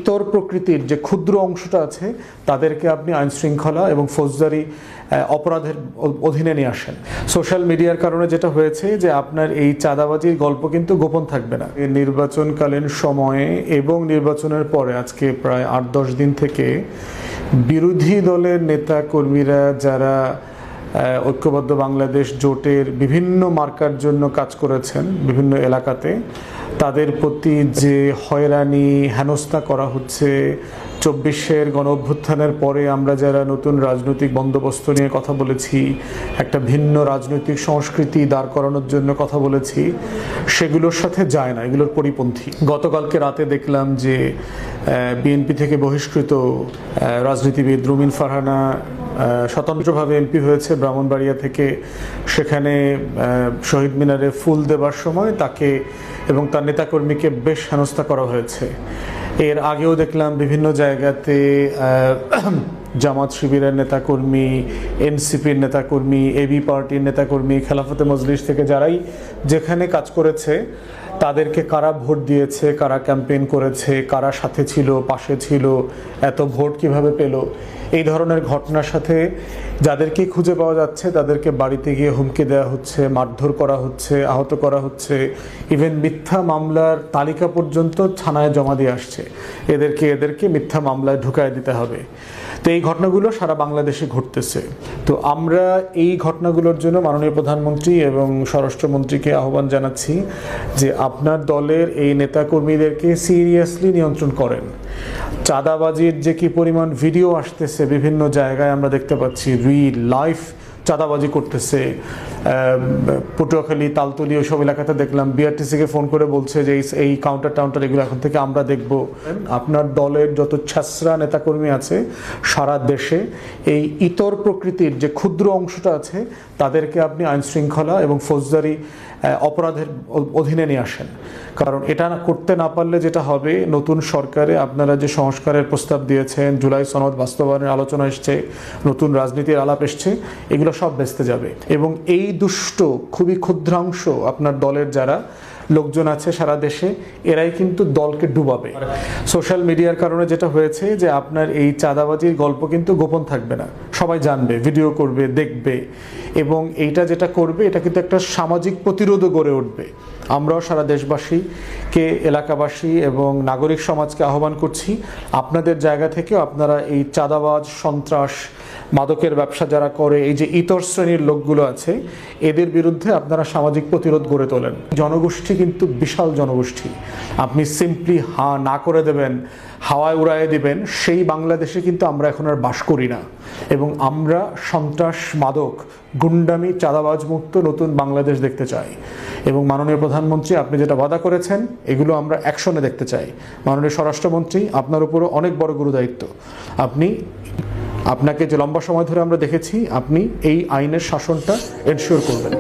ইতর প্রকৃতির যে ক্ষুদ্র অংশটা আছে তাদেরকে আপনি আইন শৃঙ্খলা এবং ফৌজদারি অপরাধের অধীনে নিয়ে আসেন। সোশ্যাল মিডিয়ার কারণে যেটা হয়েছে যে আপনার এই চাঁদাবাজির গল্প কিন্তু গোপন থাকবে না। নির্বাচনকালীন সময়ে এবং নির্বাচনের পরে আজকে প্রায় ৮-১০ দিন থেকে বিরোধী দলের নেতা কর্মীরা যারা ঐক্যবদ্ধ বাংলাদেশ জোটের বিভিন্ন মার্কার জন্য কাজ করেছেন বিভিন্ন এলাকাতে, তাদের প্রতি যে হয়রানি হেনস্থা করা হচ্ছে, ২৪-এর গণ অভ্যুত্থানের পরে আমরা যারা নতুন রাজনৈতিক বন্দোবস্ত নিয়ে কথা বলেছি, একটা ভিন্ন রাজনৈতিক সংস্কৃতি দাঁড় করানোর জন্য কথা বলেছি, সেগুলোর সাথে যায় না, এগুলোর পরিপন্থী। গতকালকে রাতে দেখলাম যে বিএনপি থেকে বহিষ্কৃত রাজনীতিবিদ রুমিন ফারহানা স্বতন্ত্রভাবে এমপি হয়েছে ব্রাহ্মণবাড়িয়া থেকে। সেখানে শহীদ মিনারে ফুল দেবার সময় তাকে এবং তার নেতাকর্মীকে বেশ হেনস্থা করা হয়েছে। এর আগেও দেখলাম বিভিন্ন জায়গাতে জামাত শিবিরের নেতাকর্মী, এনসিপির নেতাকর্মী, এবি পার্টির নেতাকর্মী, খেলাফতে মজলিস থেকে যারাই যেখানে কাজ করেছে তাদেরকে কারা ভোট দিয়েছে, কারা ক্যাম্পেইন করেছে, কারা সাথে ছিল, পাশে ছিল, এত ভোট কিভাবে পেল, এই ধরনের ঘটনার সাথে যাদেরকে খুঁজে পাওয়া যাচ্ছে তাদেরকে বাড়িতে গিয়ে হুমকি দেওয়া হচ্ছে, মারধর করা হচ্ছে, আহত করা হচ্ছে, ইভেন মিথ্যা মামলার তালিকা পর্যন্ত থানায় জমা দিয়ে আসছে। এদেরকে মিথ্যা মামলায় ঢুকায় দিতে হবে। তো এই ঘটনাগুলো সারা বাংলাদেশে ঘটতেছে। তো আমরা এই ঘটনাগুলোর জন্য মাননীয় প্রধানমন্ত্রী এবং স্বরাষ্ট্রমন্ত্রীকে আহ্বান জানাচ্ছি যে আপনার দলের এই নেতাকর্মীদেরকে সিরিয়াসলি নিয়ন্ত্রণ করেন। চাঁদাবাজির যে কি পরিমাণ ভিডিও আসতেছে বিভিন্ন জায়গায় আমরা দেখতে পাচ্ছি, রিল লাইভ চাঁদাবাজি করতেছে। পটুয়াখালী, তালতলী ওইসব এলাকাতে দেখলাম বিআরটিসিকে ফোন করে বলছে যে এই কাউন্টার এগুলো এখন থেকে আমরা দেখব। আপনার দলের যত ছ্যাঁচড়া নেতাকর্মী আছে সারা দেশে এই ইতর প্রকৃতির যে ক্ষুদ্র অংশটা আছে তাদেরকে আপনি আইন শৃঙ্খলা এবং ফৌজদারি অপরাধের অধীনে নিয়ে আসেন। কারণ এটা করতে না পারলে যেটা হবে, নতুন সরকারে আপনারা যে সংস্কারের প্রস্তাব দিয়েছেন, জুলাই সনদ বাস্তবায়নের আলোচনা এসছে, নতুন রাজনীতির আলাপ এসছে, এগুলো সব বেঁচতে যাবে। এবং এই দুষ্ট খুবই ক্ষুদ্রাংশ আপনার দলের যারা লোকজন আছে সারা দেশে, এরাই কিন্তু দলকে ডুবাবে। সোশ্যাল মিডিয়ার কারণে যেটা হয়েছে যে আপনার এই চাঁদাবাজির গল্প কিন্তু গোপন থাকবে না, সবাই জানবে, ভিডিও করবে, দেখবে, এবং এইটা যেটা করবে এটা কিন্তু একটা সামাজিক প্রতিরোধও গড়ে উঠবে। আমরাও সারা দেশবাসীকে, এলাকাবাসী এবং নাগরিক সমাজকে আহ্বান করছি, আপনাদের জায়গা থেকেও আপনারা এই চাঁদাবাজ, সন্ত্রাস, মাদকের ব্যবসা যারা করে, এই যে ইতর শ্রেণীর লোকগুলো আছে, এদের বিরুদ্ধে আপনারা সামাজিক প্রতিরোধ গড়ে তোলেন। জনগোষ্ঠী কিন্তু বিশাল জনগোষ্ঠী। আপনি সিম্পলি না করে দেবেন, হাওয়ায় উড়াইয়ে দিবেন, সেই বাংলাদেশে কিন্তু আমরা এখন আর বাস করি না। এবং আমরা সন্ত্রাস, মাদক, গুন্ডামি, চাঁদাবাজ মুক্ত নতুন বাংলাদেশ দেখতে চাই। এবং মাননীয় প্রধানমন্ত্রী আপনি যেটা ওয়াদা করেছেন এগুলো আমরা অ্যাকশনে দেখতে চাই। মাননীয় স্বরাষ্ট্রমন্ত্রী, আপনার উপরও অনেক বড় গুরুদায়িত্ব। আপনাকে যে লম্বা সময় ধরে আমরা দেখেছি, আপনি এই আইনের শাসনটা এনশিওর করবেন।